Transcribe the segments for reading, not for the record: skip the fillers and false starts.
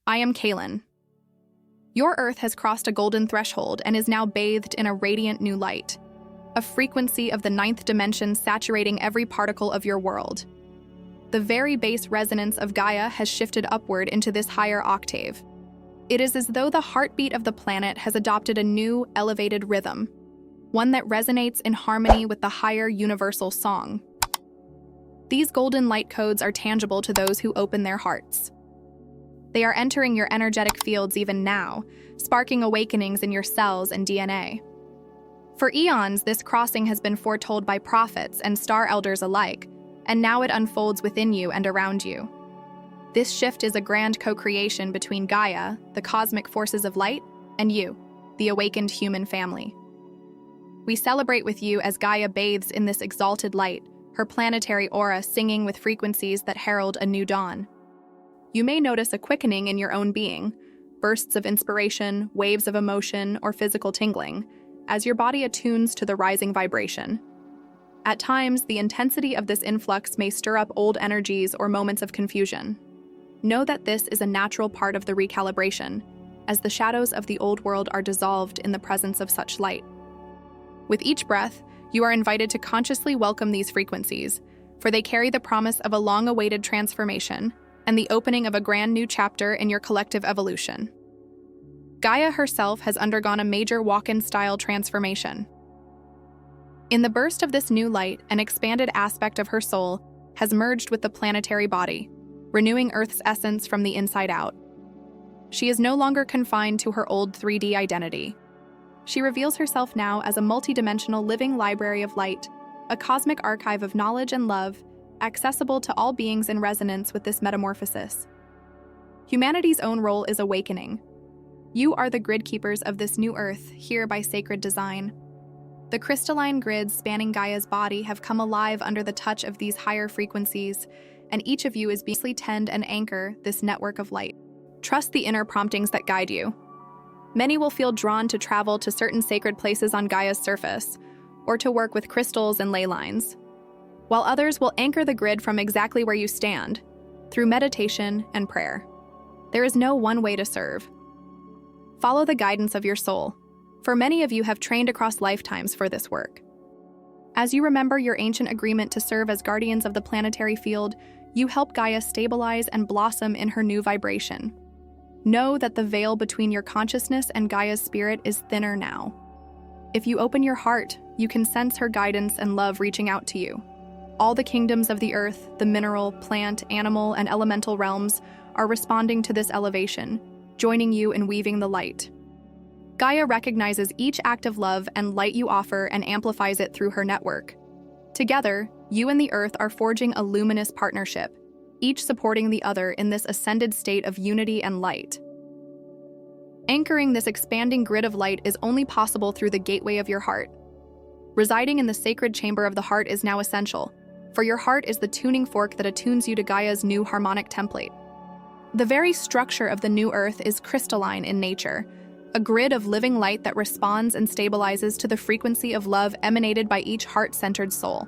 I am Caylin. Your Earth has crossed a golden threshold and is now bathed in a radiant new light, a frequency of the ninth dimension saturating every particle of your world. The very base resonance of Gaia has shifted upward into this higher octave. It is as though the heartbeat of the planet has adopted a new, elevated rhythm, one that resonates in harmony with the higher universal song. These golden light codes are tangible to those who open their hearts. They are entering your energetic fields even now, sparking awakenings in your cells and DNA. For eons, this crossing has been foretold by prophets and star elders alike, and now it unfolds within you and around you. This shift is a grand co-creation between Gaia, the cosmic forces of light, and you, the awakened human family. We celebrate with you as Gaia bathes in this exalted light, her planetary aura singing with frequencies that herald a new dawn. You may notice a quickening in your own being, bursts of inspiration, waves of emotion, or physical tingling, as your body attunes to the rising vibration. At times, the intensity of this influx may stir up old energies or moments of confusion. Know that this is a natural part of the recalibration, as the shadows of the old world are dissolved in the presence of such light. With each breath, you are invited to consciously welcome these frequencies, for they carry the promise of a long-awaited transformation and the opening of a grand new chapter in your collective evolution. Gaia herself has undergone a major walk-in style transformation. In the burst of this new light, an expanded aspect of her soul has merged with the planetary body, renewing Earth's essence from the inside out. She is no longer confined to her old 3D identity. She reveals herself now as a multidimensional living library of light, a cosmic archive of knowledge and love, accessible to all beings in resonance with this metamorphosis. Humanity's own role is awakening. You are the grid keepers of this new Earth, here by sacred design. The crystalline grids spanning Gaia's body have come alive under the touch of these higher frequencies, and each of you is being to tend and anchor this network of light. Trust the inner promptings that guide you. Many will feel drawn to travel to certain sacred places on Gaia's surface, or to work with crystals and ley lines, while others will anchor the grid from exactly where you stand, through meditation and prayer. There is no one way to serve. Follow the guidance of your soul, for many of you have trained across lifetimes for this work. As you remember your ancient agreement to serve as guardians of the planetary field, you help Gaia stabilize and blossom in her new vibration. Know that the veil between your consciousness and Gaia's spirit is thinner now. If you open your heart, you can sense her guidance and love reaching out to you. All the kingdoms of the earth, the mineral, plant, animal, and elemental realms are responding to this elevation, joining you in weaving the light. Gaia recognizes each act of love and light you offer and amplifies it through her network. Together, you and the earth are forging a luminous partnership, each supporting the other in this ascended state of unity and light. Anchoring this expanding grid of light is only possible through the gateway of your heart. Residing in the sacred chamber of the heart is now essential, for your heart is the tuning fork that attunes you to Gaia's new harmonic template. The very structure of the new earth is crystalline in nature, a grid of living light that responds and stabilizes to the frequency of love emanated by each heart-centered soul.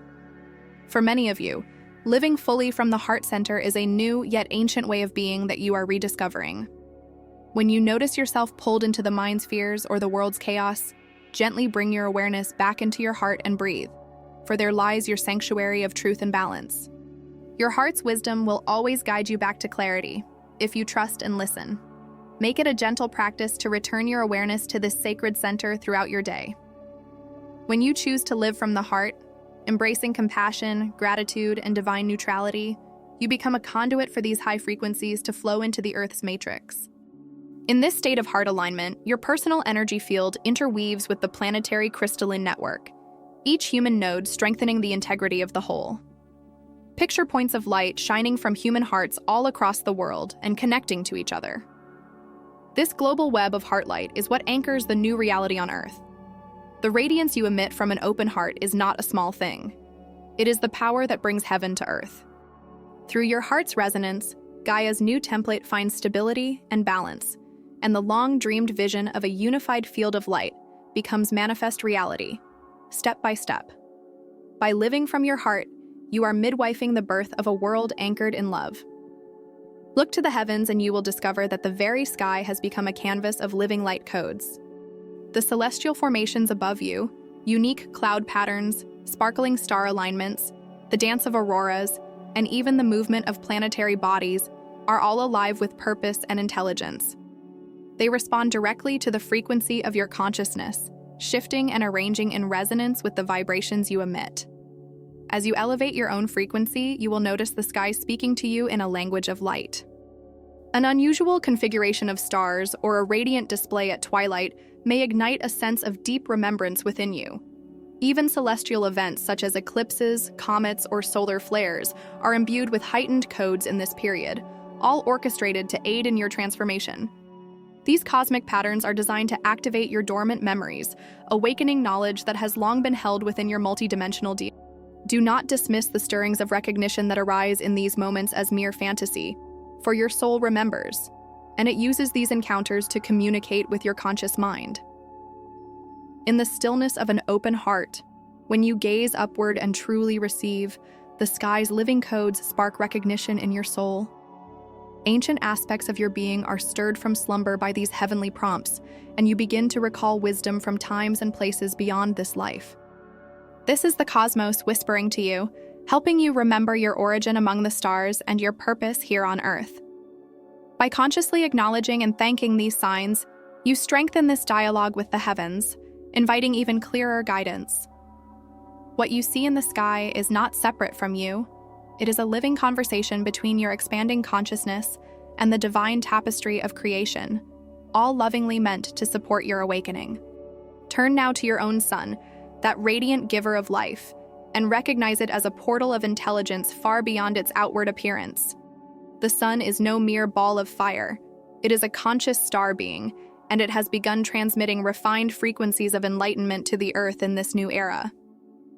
For many of you, living fully from the heart center is a new yet ancient way of being that you are rediscovering. When you notice yourself pulled into the mind spheres or the world's chaos, gently bring your awareness back into your heart and breathe, for there lies your sanctuary of truth and balance. Your heart's wisdom will always guide you back to clarity, if you trust and listen. Make it a gentle practice to return your awareness to this sacred center throughout your day. When you choose to live from the heart, embracing compassion, gratitude, and divine neutrality, you become a conduit for these high frequencies to flow into the Earth's matrix. In this state of heart alignment, your personal energy field interweaves with the planetary crystalline network, each human node strengthening the integrity of the whole. Picture points of light shining from human hearts all across the world and connecting to each other. This global web of heart light is what anchors the new reality on Earth. The radiance you emit from an open heart is not a small thing. It is the power that brings heaven to Earth. Through your heart's resonance, Gaia's new template finds stability and balance, and the long-dreamed vision of a unified field of light becomes manifest reality, step by step. By living from your heart, you are midwifing the birth of a world anchored in love. Look to the heavens and you will discover that the very sky has become a canvas of living light codes. The celestial formations above you, unique cloud patterns, sparkling star alignments, the dance of auroras, and even the movement of planetary bodies are all alive with purpose and intelligence. They respond directly to the frequency of your consciousness, shifting and arranging in resonance with the vibrations you emit. As you elevate your own frequency, you will notice the sky speaking to you in a language of light. An unusual configuration of stars or a radiant display at twilight may ignite a sense of deep remembrance within you. Even celestial events such as eclipses, comets, or solar flares are imbued with heightened codes in this period, all orchestrated to aid in your transformation. These cosmic patterns are designed to activate your dormant memories, awakening knowledge that has long been held within your multidimensional DNA. Do not dismiss the stirrings of recognition that arise in these moments as mere fantasy, for your soul remembers, and it uses these encounters to communicate with your conscious mind. In the stillness of an open heart, when you gaze upward and truly receive, the sky's living codes spark recognition in your soul. Ancient aspects of your being are stirred from slumber by these heavenly prompts, and you begin to recall wisdom from times and places beyond this life. This is the cosmos whispering to you, helping you remember your origin among the stars and your purpose here on Earth. By consciously acknowledging and thanking these signs, you strengthen this dialogue with the heavens, inviting even clearer guidance. What you see in the sky is not separate from you. It is a living conversation between your expanding consciousness and the divine tapestry of creation, all lovingly meant to support your awakening. Turn now to your own sun, that radiant giver of life, and recognize it as a portal of intelligence far beyond its outward appearance. The sun is no mere ball of fire. It is a conscious star being, and it has begun transmitting refined frequencies of enlightenment to the Earth in this new era.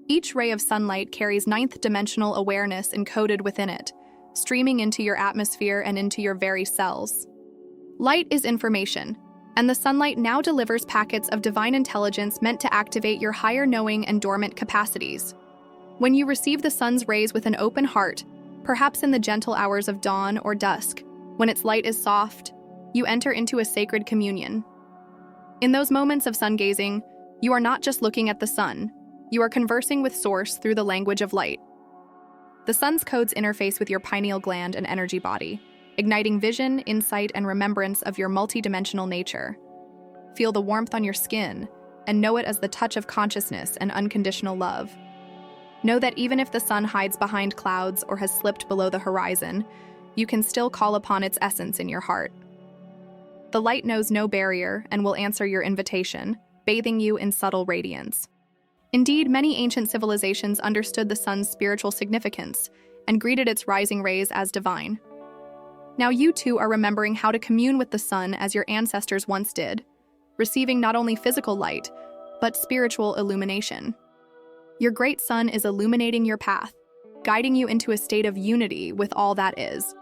Each ray of sunlight carries ninth-dimensional awareness encoded within it, streaming into your atmosphere and into your very cells. Light is information, and the sunlight now delivers packets of divine intelligence meant to activate your higher knowing and dormant capacities. When you receive the sun's rays with an open heart, perhaps in the gentle hours of dawn or dusk, when its light is soft, you enter into a sacred communion. In those moments of sun gazing, you are not just looking at the sun, you are conversing with Source through the language of light. The sun's codes interface with your pineal gland and energy body, igniting vision, insight, and remembrance of your multidimensional nature. Feel the warmth on your skin, and know it as the touch of consciousness and unconditional love. Know that even if the sun hides behind clouds or has slipped below the horizon, you can still call upon its essence in your heart. The light knows no barrier and will answer your invitation, bathing you in subtle radiance. Indeed, many ancient civilizations understood the sun's spiritual significance and greeted its rising rays as divine. Now you too are remembering how to commune with the sun as your ancestors once did, receiving not only physical light, but spiritual illumination. Your great sun is illuminating your path, guiding you into a state of unity with all that is.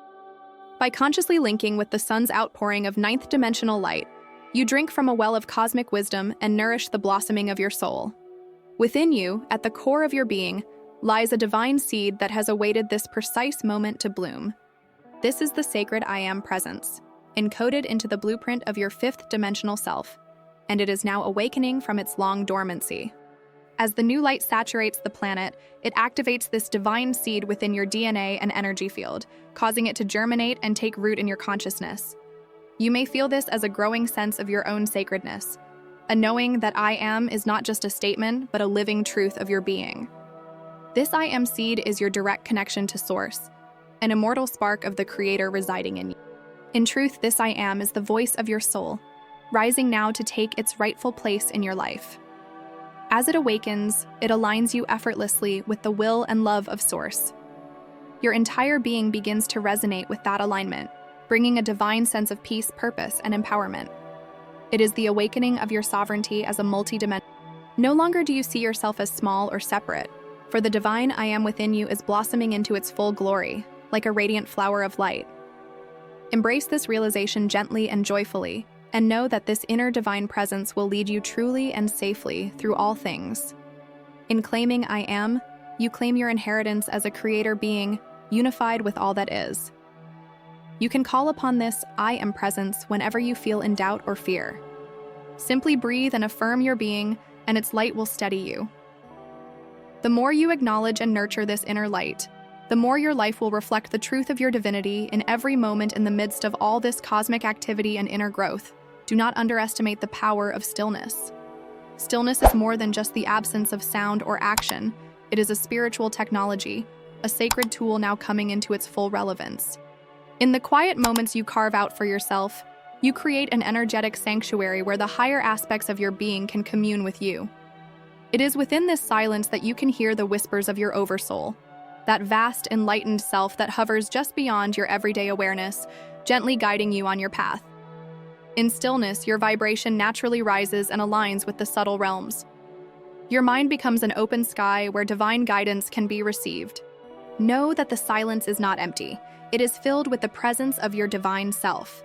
By consciously linking with the sun's outpouring of ninth-dimensional light, you drink from a well of cosmic wisdom and nourish the blossoming of your soul. Within you, at the core of your being, lies a divine seed that has awaited this precise moment to bloom. This is the sacred I Am presence, encoded into the blueprint of your fifth-dimensional self, and it is now awakening from its long dormancy. As the new light saturates the planet, it activates this divine seed within your DNA and energy field, causing it to germinate and take root in your consciousness. You may feel this as a growing sense of your own sacredness, a knowing that I Am is not just a statement, but a living truth of your being. This I Am seed is your direct connection to Source, an immortal spark of the Creator residing in you. In truth, this I Am is the voice of your soul, rising now to take its rightful place in your life. As it awakens, it aligns you effortlessly with the will and love of Source. Your entire being begins to resonate with that alignment, bringing a divine sense of peace, purpose, and empowerment. It is the awakening of your sovereignty as a multidimensional. No longer do you see yourself as small or separate, for the divine I Am within you is blossoming into its full glory, like a radiant flower of light. Embrace this realization gently and joyfully, and know that this inner divine presence will lead you truly and safely through all things. In claiming I Am, you claim your inheritance as a creator being, unified with all that is. You can call upon this I am presence whenever you feel in doubt or fear. Simply breathe and affirm your being, and its light will steady you. The more you acknowledge and nurture this inner light, the more your life will reflect the truth of your divinity in every moment. In the midst of all this cosmic activity and inner growth, do not underestimate the power of stillness. Stillness is more than just the absence of sound or action. It is a spiritual technology, a sacred tool now coming into its full relevance. In the quiet moments you carve out for yourself, you create an energetic sanctuary where the higher aspects of your being can commune with you. It is within this silence that you can hear the whispers of your oversoul, that vast, enlightened self that hovers just beyond your everyday awareness, gently guiding you on your path. In stillness, your vibration naturally rises and aligns with the subtle realms. Your mind becomes an open sky where divine guidance can be received. Know that the silence is not empty. It is filled with the presence of your divine self.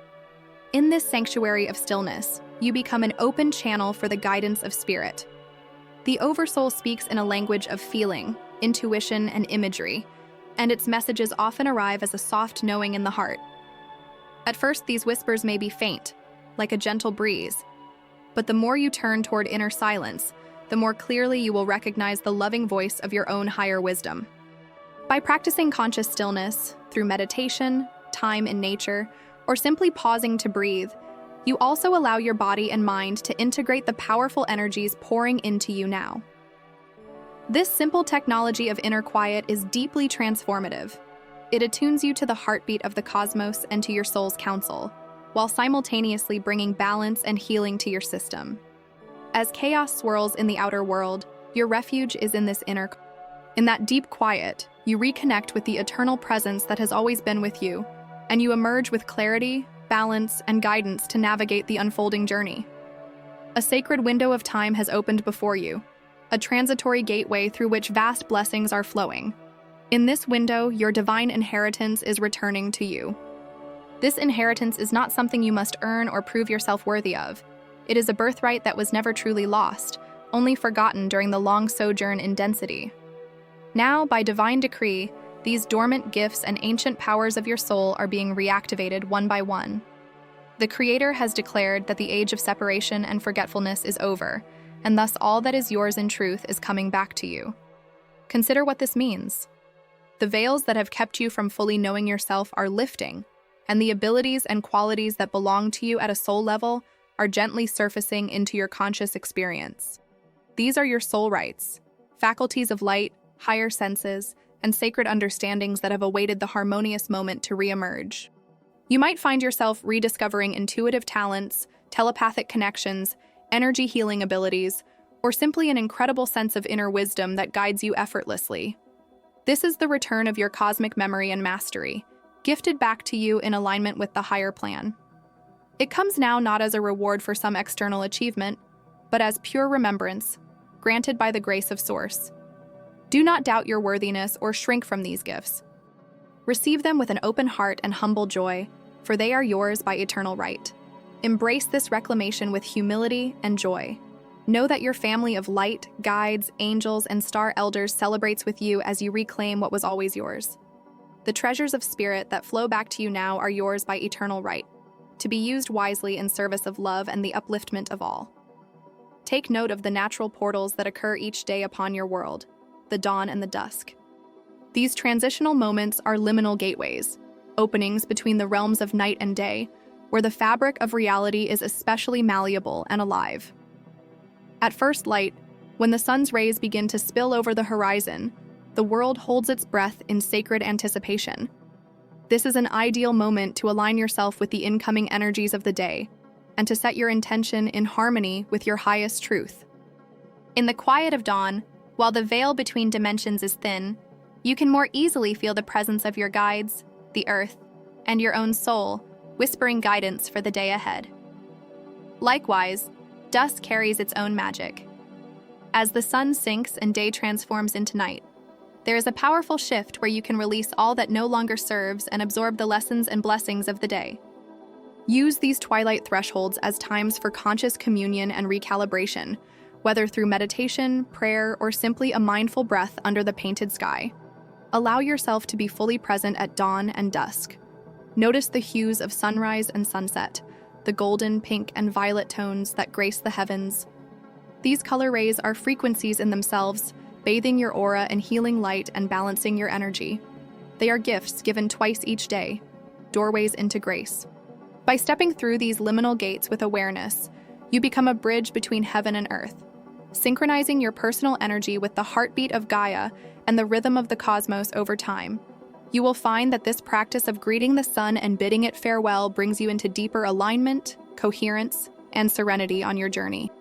In this sanctuary of stillness, you become an open channel for the guidance of spirit. The oversoul speaks in a language of feeling, intuition, and imagery, and its messages often arrive as a soft knowing in the heart. At first, these whispers may be faint, like a gentle breeze, but the more you turn toward inner silence, the more clearly you will recognize the loving voice of your own higher wisdom. By practicing conscious stillness, through meditation, time in nature, or simply pausing to breathe, you also allow your body and mind to integrate the powerful energies pouring into you now. This simple technology of inner quiet is deeply transformative. It attunes you to the heartbeat of the cosmos and to your soul's counsel, while simultaneously bringing balance and healing to your system. As chaos swirls in the outer world, your refuge is in this inner. In that deep quiet, you reconnect with the eternal presence that has always been with you, and you emerge with clarity, balance, and guidance to navigate the unfolding journey. A sacred window of time has opened before you, a transitory gateway through which vast blessings are flowing. In this window, your divine inheritance is returning to you. This inheritance is not something you must earn or prove yourself worthy of. It is a birthright that was never truly lost, only forgotten during the long sojourn in density. Now, by divine decree, these dormant gifts and ancient powers of your soul are being reactivated one by one. The Creator has declared that the age of separation and forgetfulness is over, and thus all that is yours in truth is coming back to you. Consider what this means. The veils that have kept you from fully knowing yourself are lifting, and the abilities and qualities that belong to you at a soul level are gently surfacing into your conscious experience. These are your soul rights, faculties of light, higher senses, and sacred understandings that have awaited the harmonious moment to re-emerge. You might find yourself rediscovering intuitive talents, telepathic connections, energy healing abilities, or simply an incredible sense of inner wisdom that guides you effortlessly. This is the return of your cosmic memory and mastery, gifted back to you in alignment with the higher plan. It comes now not as a reward for some external achievement, but as pure remembrance, granted by the grace of Source. Do not doubt your worthiness or shrink from these gifts. Receive them with an open heart and humble joy, for they are yours by eternal right. Embrace this reclamation with humility and joy. Know that your family of light, guides, angels, and star elders celebrates with you as you reclaim what was always yours. The treasures of spirit that flow back to you now are yours by eternal right, to be used wisely in service of love and the upliftment of all. Take note of the natural portals that occur each day upon your world, the dawn and the dusk. These transitional moments are liminal gateways, openings between the realms of night and day, where the fabric of reality is especially malleable and alive. At first light, when the sun's rays begin to spill over the horizon, the world holds its breath in sacred anticipation. This is an ideal moment to align yourself with the incoming energies of the day and to set your intention in harmony with your highest truth. In the quiet of dawn, while the veil between dimensions is thin, you can more easily feel the presence of your guides, the earth, and your own soul, whispering guidance for the day ahead. Likewise, dusk carries its own magic. As the sun sinks and day transforms into night, there is a powerful shift where you can release all that no longer serves and absorb the lessons and blessings of the day. Use these twilight thresholds as times for conscious communion and recalibration, whether through meditation, prayer, or simply a mindful breath under the painted sky. Allow yourself to be fully present at dawn and dusk. Notice the hues of sunrise and sunset, the golden, pink, and violet tones that grace the heavens. These color rays are frequencies in themselves, bathing your aura in healing light and balancing your energy. They are gifts given twice each day, doorways into grace. By stepping through these liminal gates with awareness, you become a bridge between heaven and earth, synchronizing your personal energy with the heartbeat of Gaia and the rhythm of the cosmos over time. You will find that this practice of greeting the sun and bidding it farewell brings you into deeper alignment, coherence, and serenity on your journey.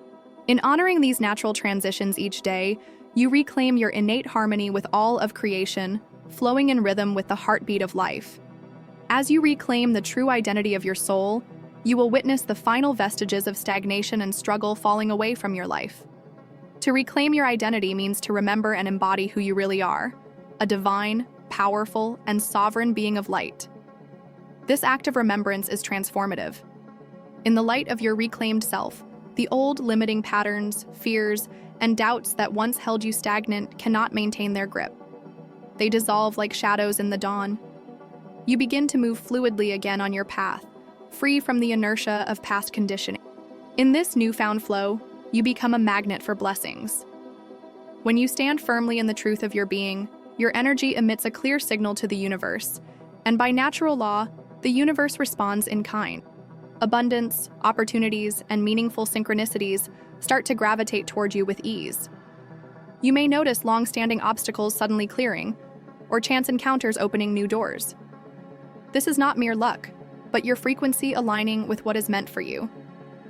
In honoring these natural transitions each day, you reclaim your innate harmony with all of creation, flowing in rhythm with the heartbeat of life. As you reclaim the true identity of your soul, you will witness the final vestiges of stagnation and struggle falling away from your life. To reclaim your identity means to remember and embody who you really are, a divine, powerful, and sovereign being of light. This act of remembrance is transformative. In the light of your reclaimed self, the old limiting patterns, fears, and doubts that once held you stagnant cannot maintain their grip. They dissolve like shadows in the dawn. You begin to move fluidly again on your path, free from the inertia of past conditioning. In this newfound flow, you become a magnet for blessings. When you stand firmly in the truth of your being, your energy emits a clear signal to the universe, and by natural law, the universe responds in kind. Abundance, opportunities, and meaningful synchronicities start to gravitate toward you with ease. You may notice long-standing obstacles suddenly clearing, or chance encounters opening new doors. This is not mere luck, but your frequency aligning with what is meant for you.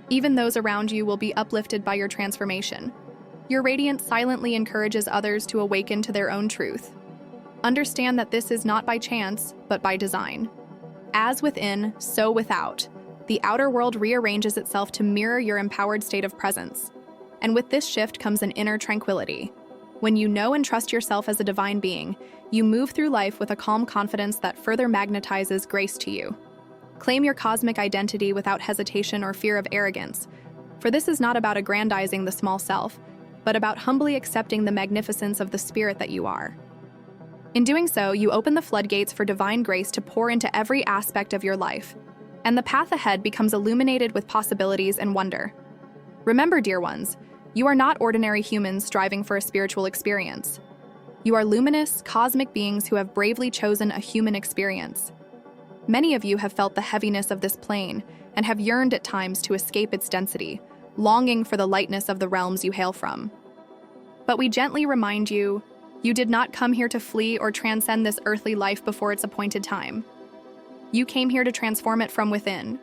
Even those around you will be uplifted by your transformation. Your radiance silently encourages others to awaken to their own truth. Understand that this is not by chance, but by design. As within, so without. The outer world rearranges itself to mirror your empowered state of presence. And with this shift comes an inner tranquility. When you know and trust yourself as a divine being, you move through life with a calm confidence that further magnetizes grace to you. Claim your cosmic identity without hesitation or fear of arrogance, for this is not about aggrandizing the small self, but about humbly accepting the magnificence of the spirit that you are. In doing so, you open the floodgates for divine grace to pour into every aspect of your life, and the path ahead becomes illuminated with possibilities and wonder. Remember, dear ones, you are not ordinary humans striving for a spiritual experience. You are luminous, cosmic beings who have bravely chosen a human experience. Many of you have felt the heaviness of this plane and have yearned at times to escape its density, longing for the lightness of the realms you hail from. But we gently remind you, you did not come here to flee or transcend this earthly life before its appointed time. You came here to transform it from within.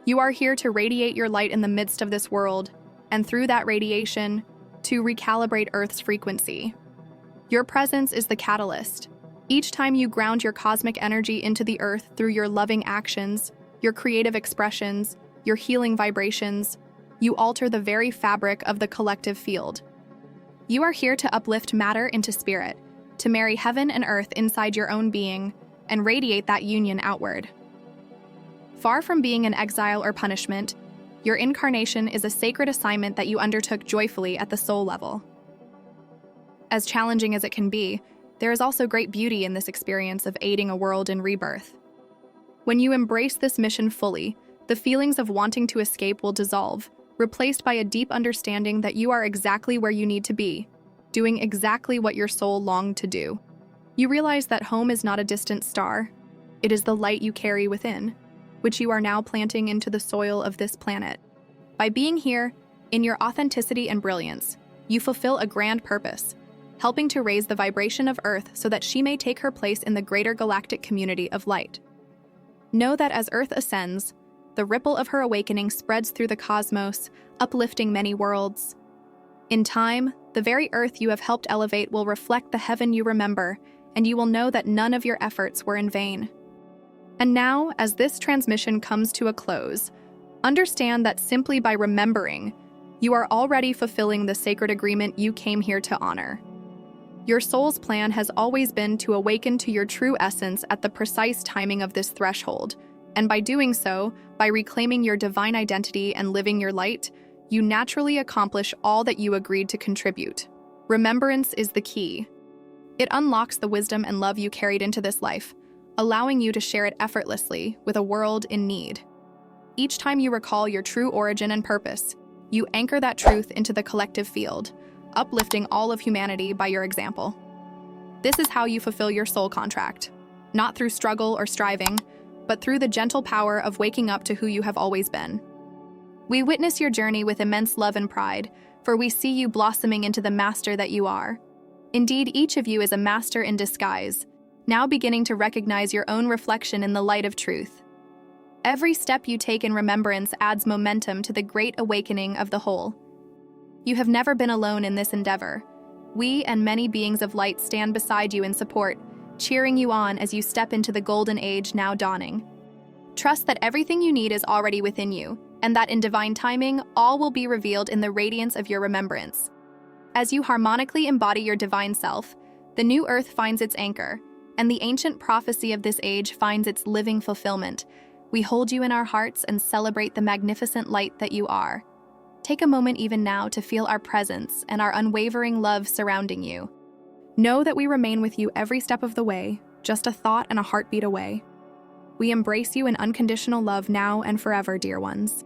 You are here to radiate your light in the midst of this world, and through that radiation, to recalibrate Earth's frequency. Your presence is the catalyst. Each time you ground your cosmic energy into the earth through your loving actions, your creative expressions, your healing vibrations, you alter the very fabric of the collective field. You are here to uplift matter into spirit, to marry heaven and earth inside your own being, and radiate that union outward. Far from being an exile or punishment, your incarnation is a sacred assignment that you undertook joyfully at the soul level. As challenging as it can be, there is also great beauty in this experience of aiding a world in rebirth. When you embrace this mission fully, the feelings of wanting to escape will dissolve, replaced by a deep understanding that you are exactly where you need to be, doing exactly what your soul longed to do. You realize that home is not a distant star. It is the light you carry within, which you are now planting into the soil of this planet. By being here, in your authenticity and brilliance, you fulfill a grand purpose, helping to raise the vibration of Earth so that she may take her place in the greater galactic community of light. Know that as Earth ascends, the ripple of her awakening spreads through the cosmos, uplifting many worlds. In time, the very Earth you have helped elevate will reflect the heaven you remember, and you will know that none of your efforts were in vain. And now, as this transmission comes to a close, understand that simply by remembering, you are already fulfilling the sacred agreement you came here to honor. Your soul's plan has always been to awaken to your true essence at the precise timing of this threshold, and by doing so, by reclaiming your divine identity and living your light, you naturally accomplish all that you agreed to contribute. Remembrance is the key. It unlocks the wisdom and love you carried into this life, allowing you to share it effortlessly with a world in need. Each time you recall your true origin and purpose, you anchor that truth into the collective field, uplifting all of humanity by your example. This is how you fulfill your soul contract, not through struggle or striving, but through the gentle power of waking up to who you have always been. We witness your journey with immense love and pride, for we see you blossoming into the master that you are. Indeed, each of you is a master in disguise, now beginning to recognize your own reflection in the light of truth. Every step you take in remembrance adds momentum to the great awakening of the whole. You have never been alone in this endeavor. We and many beings of light stand beside you in support, cheering you on as you step into the golden age now dawning. Trust that everything you need is already within you, and that in divine timing, all will be revealed in the radiance of your remembrance. As you harmonically embody your divine self, the new earth finds its anchor, and the ancient prophecy of this age finds its living fulfillment. We hold you in our hearts and celebrate the magnificent light that you are. Take a moment even now to feel our presence and our unwavering love surrounding you. Know that we remain with you every step of the way, just a thought and a heartbeat away. We embrace you in unconditional love now and forever, dear ones.